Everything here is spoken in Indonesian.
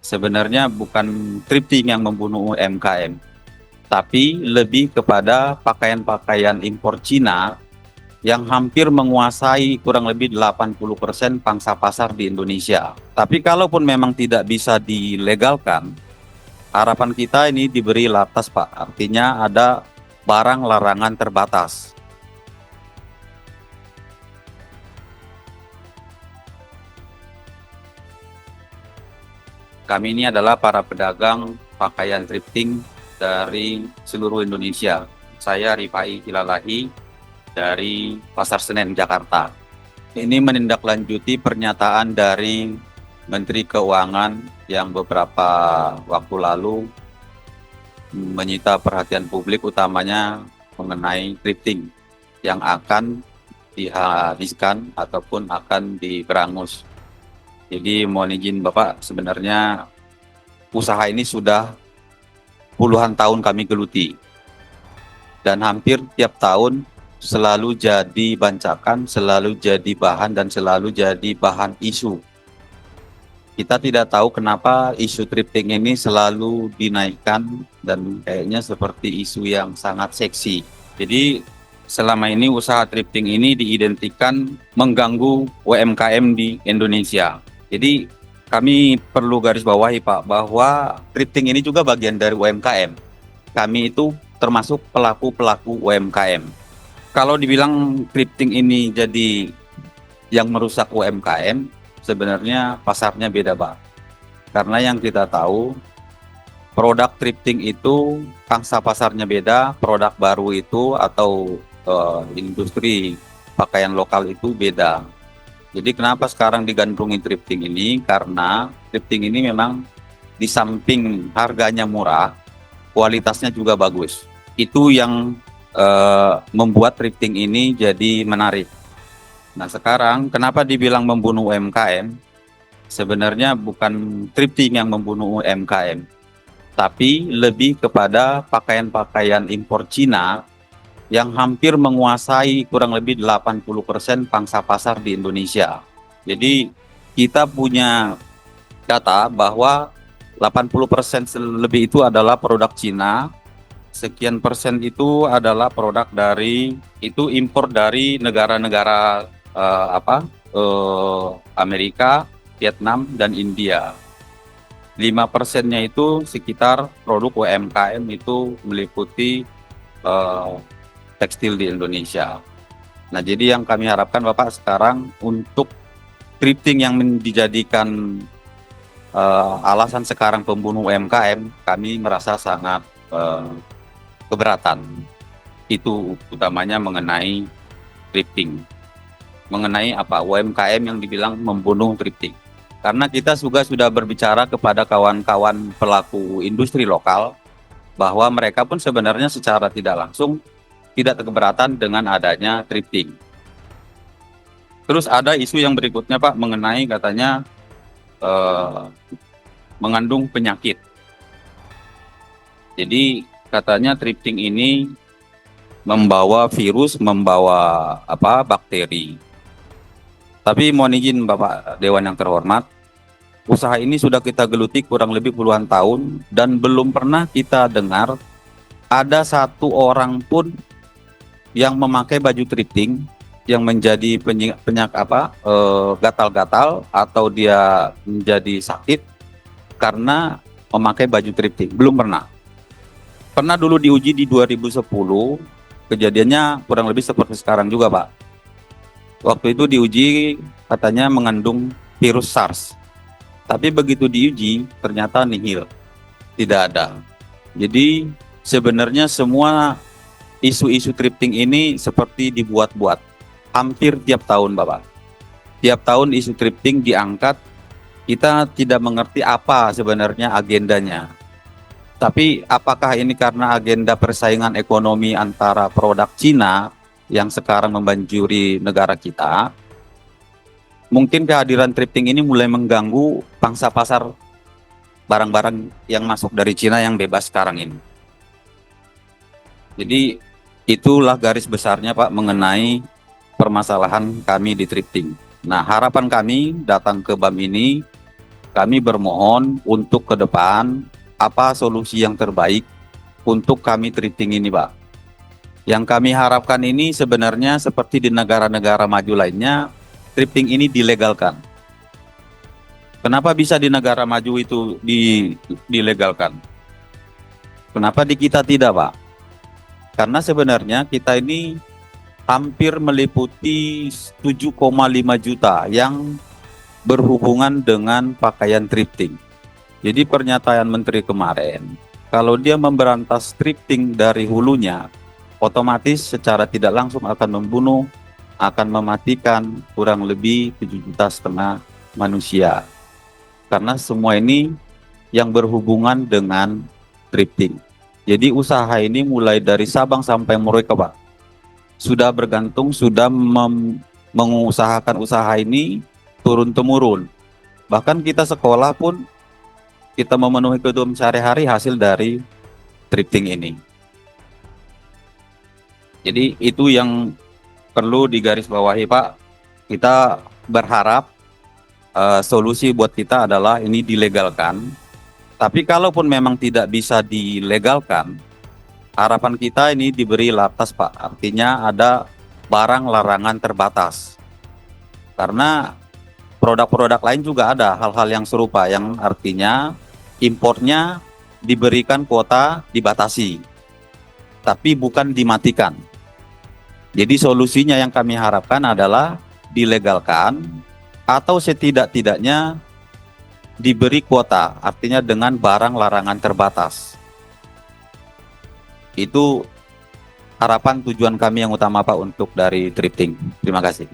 sebenarnya bukan thrifting yang membunuh UMKM, tapi lebih kepada pakaian-pakaian impor Cina yang hampir menguasai kurang lebih 80% pangsa pasar di Indonesia. Tapi kalaupun memang tidak bisa dilegalkan, harapan kita ini diberi latas, Pak. Artinya ada barang larangan terbatas. Kami ini adalah para pedagang pakaian thrifting dari seluruh Indonesia. Saya Rifai Hilalahi dari Pasar Senen, Jakarta. Ini menindaklanjuti pernyataan dari Menteri Keuangan yang beberapa waktu lalu menyita perhatian publik, utamanya mengenai thrifting yang akan dihabiskan ataupun akan diberangus. Jadi mohon izin Bapak, sebenarnya usaha ini sudah puluhan tahun kami geluti. Dan hampir tiap tahun selalu jadi bancakan, selalu jadi bahan, dan selalu jadi bahan isu. Kita tidak tahu kenapa isu thrifting ini selalu dinaikkan dan kayaknya seperti isu yang sangat seksi. Jadi selama ini usaha thrifting ini diidentikan mengganggu UMKM di Indonesia. Jadi kami perlu garis bawahi Pak, bahwa thrifting ini juga bagian dari UMKM. Kami itu termasuk pelaku-pelaku UMKM. Kalau dibilang thrifting ini jadi yang merusak UMKM, sebenarnya pasarnya beda Pak. Karena yang kita tahu, produk thrifting itu pangsa pasarnya beda, produk baru itu atau industri pakaian lokal itu beda. Jadi kenapa sekarang digandrungi thrifting ini? Karena thrifting ini memang di samping harganya murah, kualitasnya juga bagus. Itu yang membuat thrifting ini jadi menarik. Nah sekarang kenapa dibilang membunuh UMKM? Sebenarnya bukan thrifting yang membunuh UMKM, tapi lebih kepada pakaian-pakaian impor Cina yang hampir menguasai kurang lebih 80% pangsa pasar di Indonesia. Jadi kita punya data bahwa 80% lebih itu adalah produk Cina, sekian persen itu adalah produk dari itu impor dari negara-negara Amerika, Vietnam, dan India. 5%-nya itu sekitar produk UMKM itu meliputi tekstil di Indonesia. Nah, jadi yang kami harapkan Bapak sekarang untuk thrifting yang dijadikan alasan sekarang pembunuh UMKM, kami merasa sangat keberatan. Itu utamanya mengenai thrifting. Mengenai apa UMKM yang dibilang membunuh thrifting. Karena kita juga sudah berbicara kepada kawan-kawan pelaku industri lokal bahwa mereka pun sebenarnya secara tidak langsung tidak keberatan dengan adanya thrifting. Terus ada isu yang berikutnya Pak mengenai katanya mengandung penyakit. Jadi katanya thrifting ini membawa virus, membawa bakteri. Tapi mohon izin Bapak Dewan yang terhormat, usaha ini sudah kita geluti kurang lebih puluhan tahun dan belum pernah kita dengar ada satu orang pun yang memakai baju thrifting yang menjadi gatal-gatal atau dia menjadi sakit karena memakai baju thrifting. Belum pernah. Pernah dulu diuji di 2010, kejadiannya kurang lebih seperti sekarang juga Pak. Waktu itu diuji katanya mengandung virus SARS. Tapi begitu diuji ternyata nihil. Tidak ada. Jadi sebenarnya semua isu-isu thrifting ini seperti dibuat-buat. Hampir tiap tahun Bapak. Tiap tahun isu thrifting diangkat, kita tidak mengerti apa sebenarnya agendanya. Tapi apakah ini karena agenda persaingan ekonomi antara produk Cina yang sekarang membanjiri negara kita? Mungkin kehadiran thrifting ini mulai mengganggu pangsa pasar barang-barang yang masuk dari Cina yang bebas sekarang ini. Jadi itulah garis besarnya Pak mengenai permasalahan kami di thrifting. Nah harapan kami datang ke BAM ini Kami bermohon untuk ke depan apa solusi yang terbaik untuk kami thrifting ini, Pak. Yang kami harapkan ini sebenarnya seperti di negara-negara maju lainnya, thrifting ini dilegalkan. Kenapa bisa di negara maju itu dilegalkan? Kenapa di kita tidak, Pak? Karena sebenarnya kita ini hampir meliputi 7,5 juta yang berhubungan dengan pakaian thrifting. Jadi pernyataan Menteri kemarin, kalau dia memberantas thrifting dari hulunya, otomatis secara tidak langsung akan membunuh, akan mematikan kurang lebih 7,5 juta manusia. Karena semua ini yang berhubungan dengan thrifting. Jadi usaha ini mulai dari Sabang sampai Merauke, Pak. Sudah bergantung, sudah mengusahakan usaha ini turun-temurun. Bahkan kita sekolah pun kita memenuhi kebutuhan sehari-hari hasil dari thrifting ini. Jadi itu yang perlu digarisbawahi, Pak. Kita berharap solusi buat kita adalah ini dilegalkan. Tapi kalaupun memang tidak bisa dilegalkan, harapan kita ini diberi latas, Pak. Artinya ada barang larangan terbatas. Karena produk-produk lain juga ada hal-hal yang serupa, yang artinya impornya diberikan kuota dibatasi, tapi bukan dimatikan. Jadi solusinya yang kami harapkan adalah dilegalkan atau setidak-tidaknya diberi kuota, artinya dengan barang larangan terbatas. Itu harapan tujuan kami yang utama, Pak, untuk dari thrifting. Terima kasih.